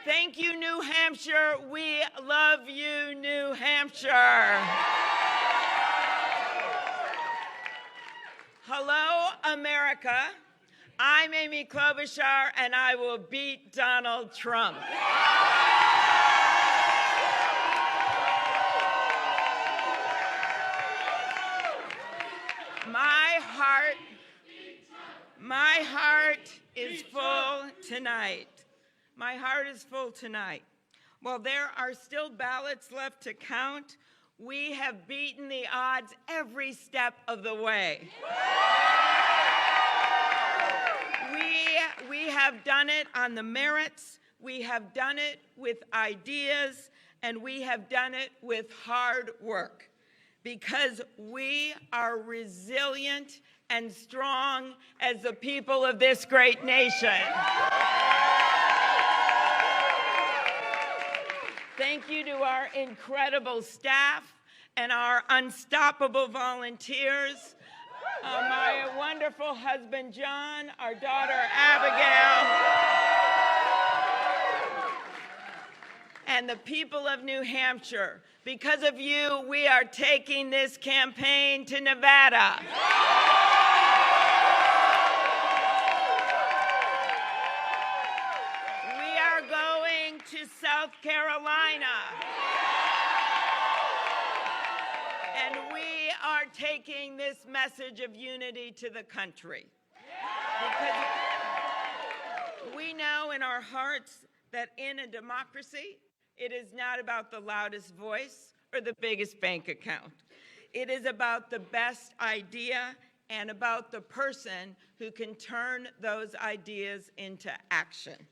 Thank you, New Hampshire. We love you, New Hampshire. Hello, America. I'm Amy Klobuchar, and I will beat Donald Trump. My heart is full tonight. My heart is full tonight. While there are still ballots left to count, we have beaten the odds every step of the way. We have done it on the merits, we have done it with ideas, and we have done it with hard work, because we are resilient and strong as the people of this great nation. Thank you to our incredible staff and our unstoppable volunteers, my wonderful husband, John, our daughter, Abigail, and the people of New Hampshire. Because of you, we are taking this campaign to Nevada. We are going to South Carolina. And we are taking this message of unity to the country. Because we know in our hearts that in a democracy, it is not about the loudest voice or the biggest bank account. It is about the best idea and about the person who can turn those ideas into action.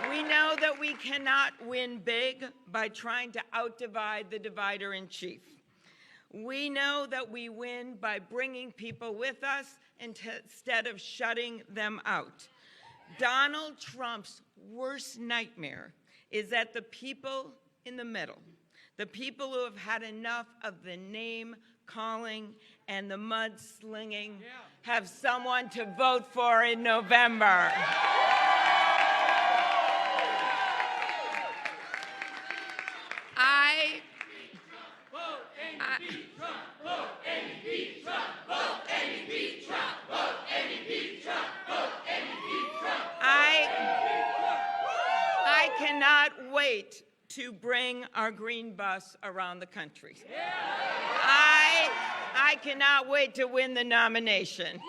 We know that we cannot win big by trying to outdivide the divider-in-chief. We know that we win by bringing people with us instead of shutting them out. Donald Trump's worst nightmare is that the people in the middle, the people who have had enough of the name calling and the mudslinging, have someone to vote for in November. I cannot wait to bring our green bus around the country. I cannot wait to win the nomination.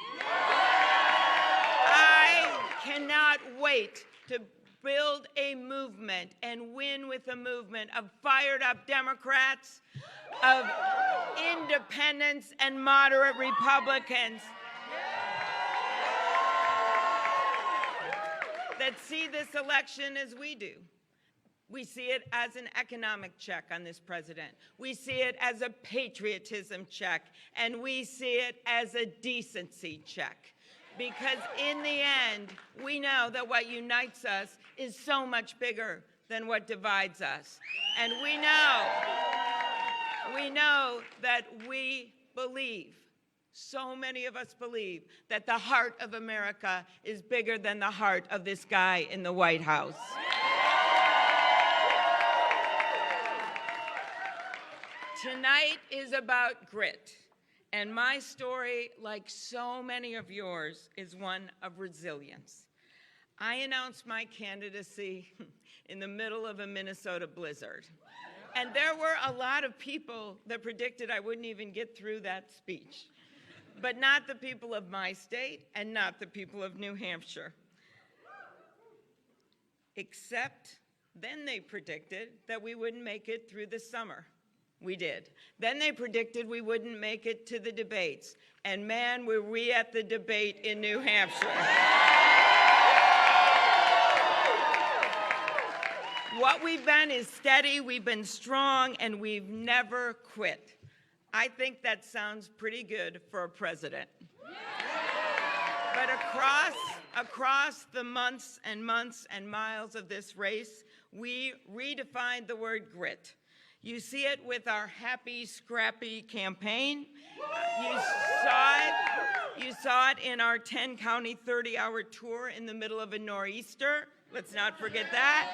I cannot wait to build a movement and win with a movement of fired up Democrats, of independents and moderate Republicans that see this election as we do. We see it as an economic check on this president. We see it as a patriotism check, and we see it as a decency check. Because in the end, we know that what unites us is so much bigger than what divides us. And we know that we believe, so many of us believe, that the heart of America is bigger than the heart of this guy in the White House. Tonight is about grit, and my story, like so many of yours, is one of resilience. I announced my candidacy in the middle of a Minnesota blizzard, and there were a lot of people that predicted I wouldn't even get through that speech, but not the people of my state and not the people of New Hampshire. Except then they predicted that we wouldn't make it through the summer. We did. Then they predicted we wouldn't make it to the debates. And man, were we at the debate in New Hampshire. What we've been is steady, we've been strong, and we've never quit. I think that sounds pretty good for a president. But across the months and months and miles of this race, we redefined the word grit. You see it with our Happy Scrappy campaign. You saw it in our 10-county, 30-hour tour in the middle of a nor'easter. Let's not forget that.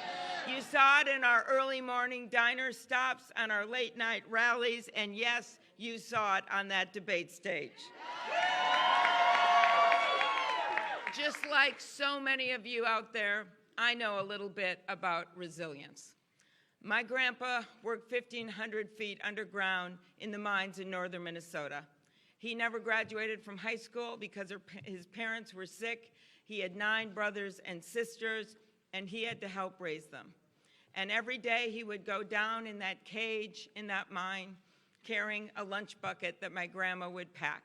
You saw it in our early morning diner stops, on our late night rallies, and yes, you saw it on that debate stage. Just like so many of you out there, I know a little bit about resilience. My grandpa worked 1,500 feet underground in the mines in northern Minnesota. He never graduated from high school because his parents were sick. He had 9 brothers and sisters, and he had to help raise them. And every day he would go down in that cage in that mine carrying a lunch bucket that my grandma would pack.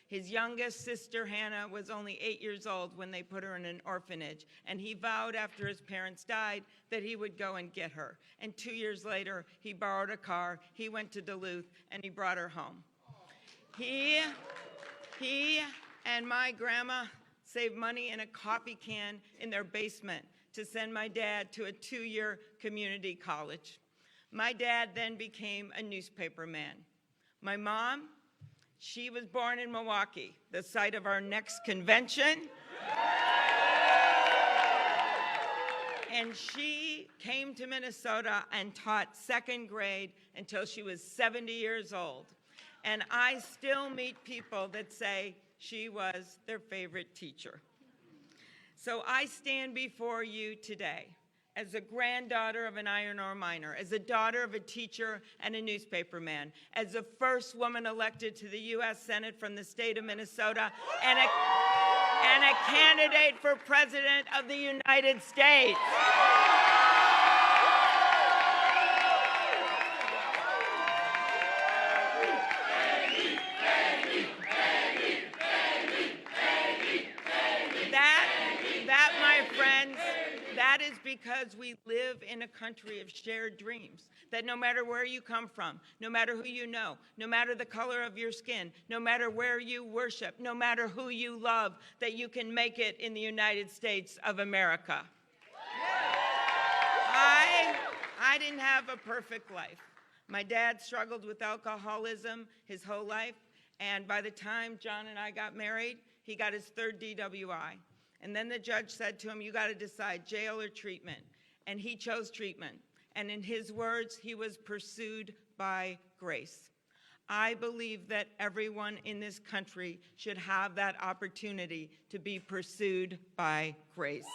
His youngest sister, Hannah, was only 8 years old when they put her in an orphanage, and he vowed after his parents died that he would go and get her. And 2 years later, he borrowed a car, he went to Duluth, and he brought her home. He and my grandma saved money in a coffee can in their basement to send my dad to a 2-year community college. My dad then became a newspaper man. My mom, she was born in Milwaukee, the site of our next convention. And she came to Minnesota and taught 2nd grade until she was 70 years old. And I still meet people that say she was their favorite teacher. So I stand before you today as a granddaughter of an iron ore miner, as a daughter of a teacher and a newspaper man, as the first woman elected to the U.S. Senate from the state of Minnesota, and a candidate for President of the United States. That, my friends, that is because we live in a country of shared dreams, that no matter where you come from, no matter who you know, no matter the color of your skin, no matter where you worship, no matter who you love, that you can make it in the United States of America. I didn't have a perfect life. My dad struggled with alcoholism his whole life, and by the time John and I got married, he got his 3rd DWI. And then the judge said to him, you got to decide jail or treatment. And he chose treatment. And in his words, he was pursued by grace. I believe that everyone in this country should have that opportunity to be pursued by grace.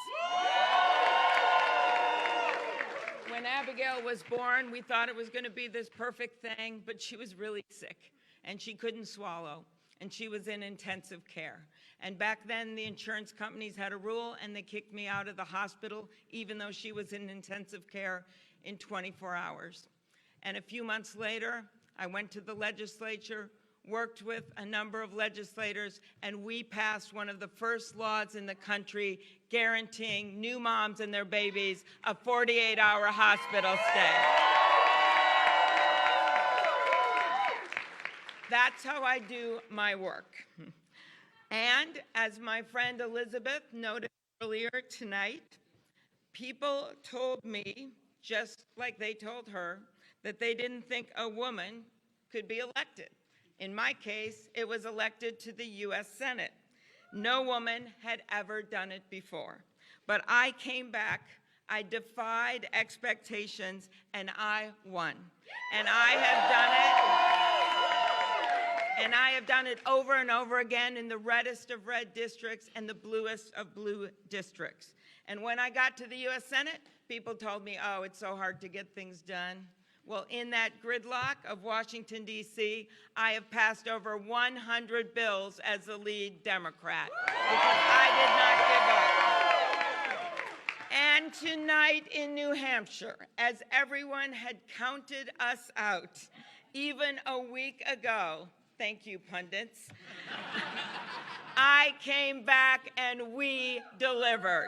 When Abigail was born, we thought it was going to be this perfect thing, but she was really sick, and she couldn't swallow, and she was in intensive care. And back then, the insurance companies had a rule, and they kicked me out of the hospital, even though she was in intensive care, in 24 hours. And a few months later, I went to the legislature, worked with a number of legislators, and we passed one of the first laws in the country guaranteeing new moms and their babies a 48-hour hospital stay. That's how I do my work. And as my friend Elizabeth noted earlier tonight, people told me, just like they told her, that they didn't think a woman could be elected. In my case, it was elected to the U.S. Senate. No woman had ever done it before. But I came back, I defied expectations, and I won. And I have done it. And I have done it over and over again in the reddest of red districts and the bluest of blue districts. And when I got to the U.S. Senate, people told me, oh, it's so hard to get things done. Well, in that gridlock of Washington, D.C., I have passed over 100 bills as the lead Democrat because I did not give up. And tonight in New Hampshire, as everyone had counted us out, even a week ago, thank you, pundits, I came back and we delivered.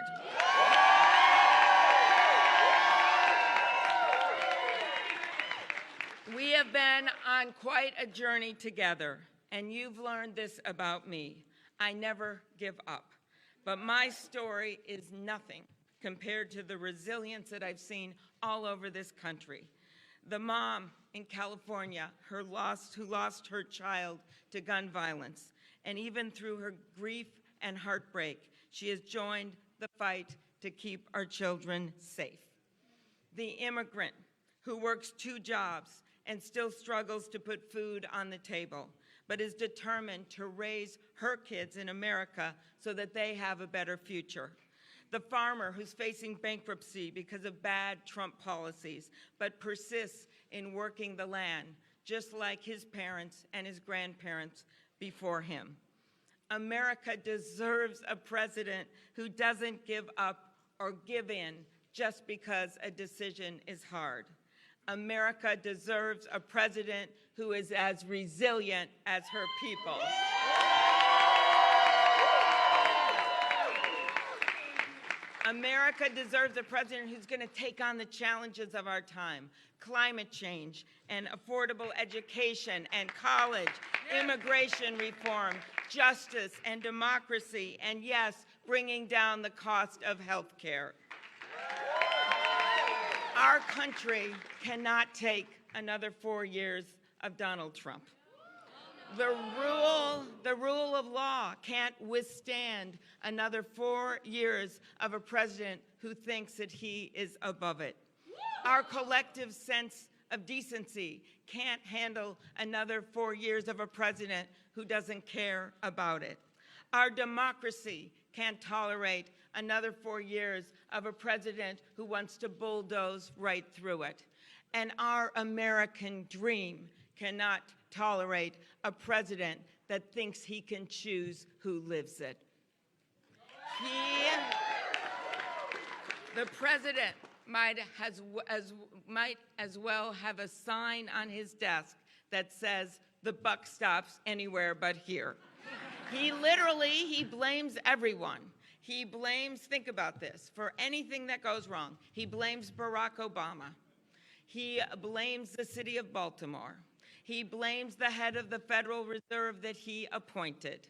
We have been on quite a journey together, and you've learned this about me. I never give up. But my story is nothing compared to the resilience that I've seen all over this country. The mom in California who lost her child to gun violence, and even through her grief and heartbreak, she has joined the fight to keep our children safe. The immigrant who works 2 jobs and still struggles to put food on the table, but is determined to raise her kids in America so that they have a better future. The farmer who's facing bankruptcy because of bad Trump policies, but persists in working the land, just like his parents and his grandparents before him. America deserves a president who doesn't give up or give in just because a decision is hard. America deserves a president who is as resilient as her people. America deserves a president who's going to take on the challenges of our time: climate change and affordable education and college, immigration reform, justice and democracy, and yes, bringing down the cost of health care. Our country cannot take another 4 years of Donald Trump. The rule of law can't withstand another 4 years of a president who thinks that he is above it. Our collective sense of decency can't handle another 4 years of a president who doesn't care about it. Our democracy can't tolerate another 4 years of a president who wants to bulldoze right through it. And our American dream cannot tolerate a president that thinks he can choose who lives it. The president might as well have a sign on his desk that says, "The buck stops anywhere but here." He blames everyone. He blames, think about this, for anything that goes wrong. He blames Barack Obama. He blames the city of Baltimore. He blames the head of the Federal Reserve that he appointed.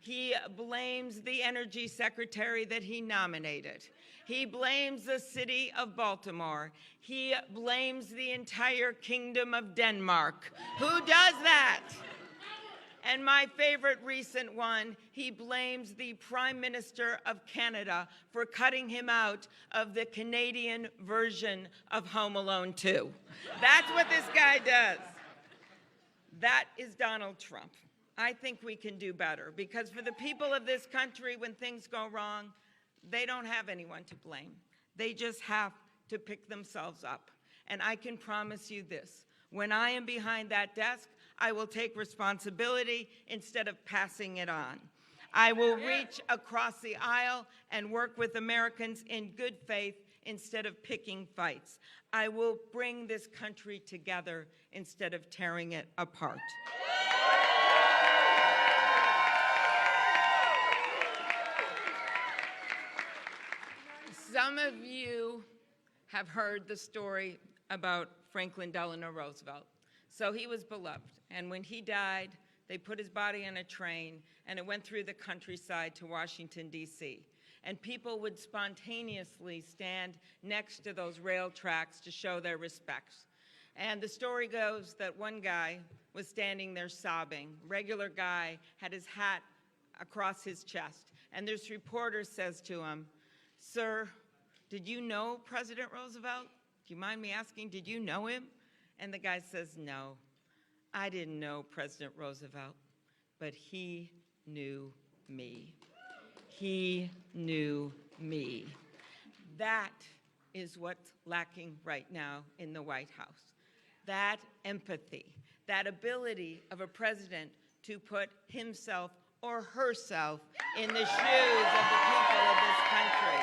He blames the energy secretary that he nominated. He blames the city of Baltimore. He blames the entire kingdom of Denmark. Who does that? And my favorite recent one, he blames the Prime Minister of Canada for cutting him out of the Canadian version of Home Alone 2. That's what this guy does. That is Donald Trump. I think we can do better, because for the people of this country, when things go wrong, they don't have anyone to blame. They just have to pick themselves up. And I can promise you this: when I am behind that desk, I will take responsibility instead of passing it on. I will reach across the aisle and work with Americans in good faith instead of picking fights. I will bring this country together instead of tearing it apart. Some of you have heard the story about Franklin Delano Roosevelt. So he was beloved, and when he died, they put his body on a train, and it went through the countryside to Washington, D.C. And people would spontaneously stand next to those rail tracks to show their respects. And the story goes that one guy was standing there sobbing. Regular guy, had his hat across his chest. And this reporter says to him, "Sir, did you know President Roosevelt? Do you mind me asking, did you know him?" And the guy says, "No, I didn't know President Roosevelt, but he knew me. He knew me." That is what's lacking right now in the White House. That empathy, that ability of a president to put himself or herself in the shoes of the people of this country.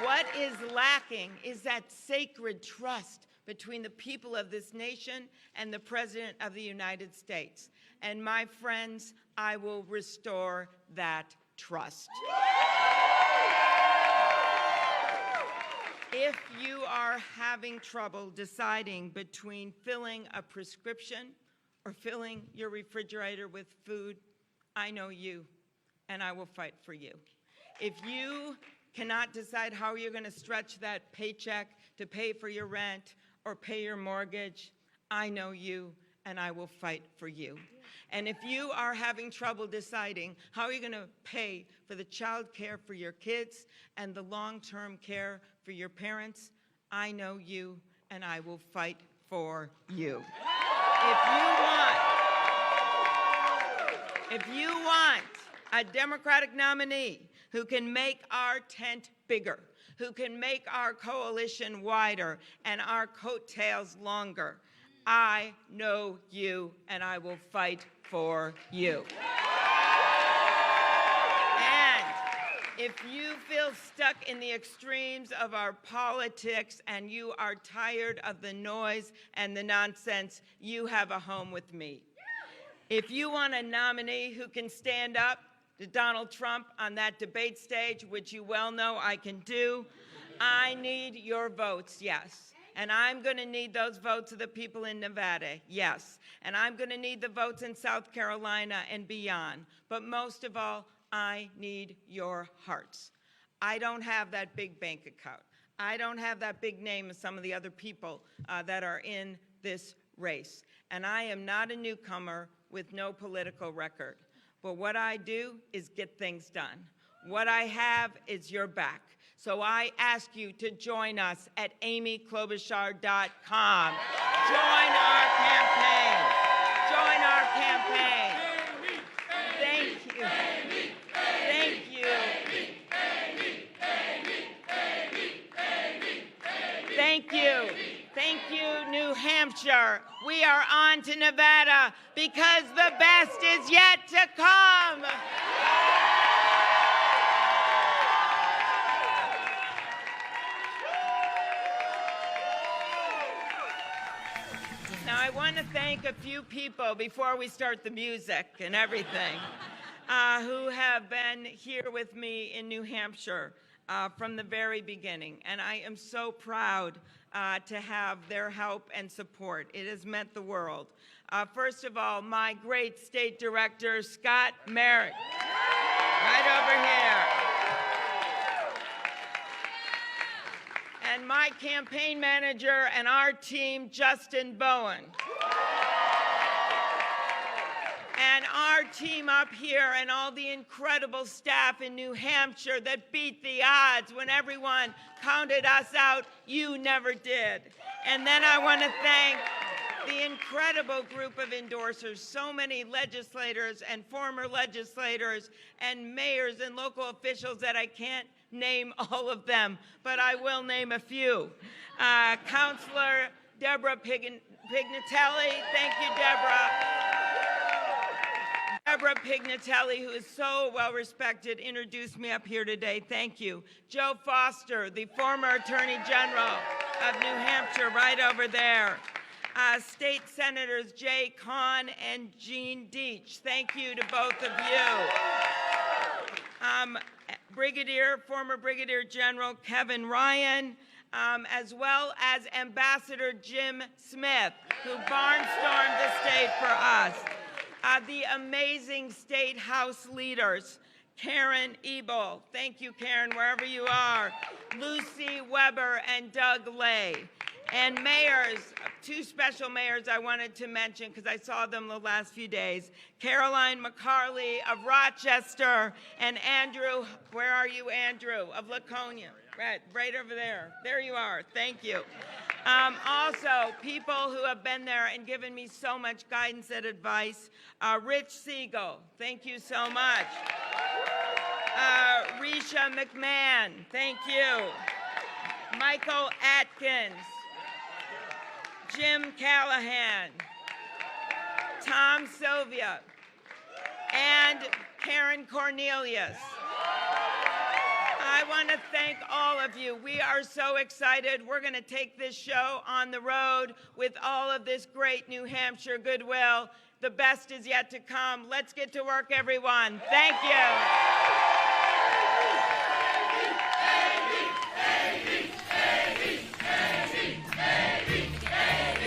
What is lacking is that sacred trust between the people of this nation and the President of the United States. And my friends, I will restore that trust. If you are having trouble deciding between filling a prescription or filling your refrigerator with food, I know you, and I will fight for you. If you cannot decide how you're going to stretch that paycheck to pay for your rent or pay your mortgage, I know you, and I will fight for you. And if you are having trouble deciding how are you going to pay for the child care for your kids and the long-term care for your parents, I know you, and I will fight for you. If you want a Democratic nominee who can make our tent bigger, who can make our coalition wider and our coattails longer, I know you, and I will fight for you. And if you feel stuck in the extremes of our politics and you are tired of the noise and the nonsense, you have a home with me. If you want a nominee who can stand up to Donald Trump on that debate stage, which you well know I can do, I need your votes, yes. And I'm going to need those votes of the people in Nevada, yes. And I'm going to need the votes in South Carolina and beyond. But most of all, I need your hearts. I don't have that big bank account. I don't have that big name of some of the other people that are in this race. And I am not a newcomer with no political record. But what I do is get things done. What I have is your back. So I ask you to join us at amyklobuchar.com. Join our campaign. Join our campaign. Thank you. Thank you. Thank you. Thank you, New Hampshire. We are on to Nevada because the best is yet to come. Now, I want to thank a few people before we start the music and everything who have been here with me in New Hampshire from the very beginning. And I am so proud to have their help and support. It has meant the world. First of all, my great state director, Scott Merrick, right over here. And my campaign manager and our team, Justin Bowen. And our team up here and all the incredible staff in New Hampshire that beat the odds when everyone counted us out. You never did. And then I want to thank the incredible group of endorsers, so many legislators and former legislators and mayors and local officials that I can't name all of them, but I will name a few. Councilor Deborah Pignatelli, thank you, Deborah. Deborah Pignatelli, who is so well respected, introduced me up here today. Thank you. Joe Foster, the former Attorney General of New Hampshire, right over there. State Senators Jay Kahn and Gene Deach. Thank you to both of you. Former Brigadier General Kevin Ryan, as well as Ambassador Jim Smith, who barnstormed the state for us. The amazing State House leaders, Karen Ebel, thank you, Karen, wherever you are, Lucy Weber and Doug Lay, and mayors, two special mayors I wanted to mention because I saw them the last few days, Caroline McCarley of Rochester, and Andrew, where are you, Andrew, of Laconia, right over there. There you are, thank you. Also, people who have been there and given me so much guidance and advice. Rich Siegel, thank you so much. Risha McMahon, thank you. Michael Atkins, Jim Callahan, Tom Sylvia, and Karen Cornelius. I want to thank all of you. We are so excited. We're going to take this show on the road with all of this great New Hampshire goodwill. The best is yet to come. Let's get to work, everyone. Thank you.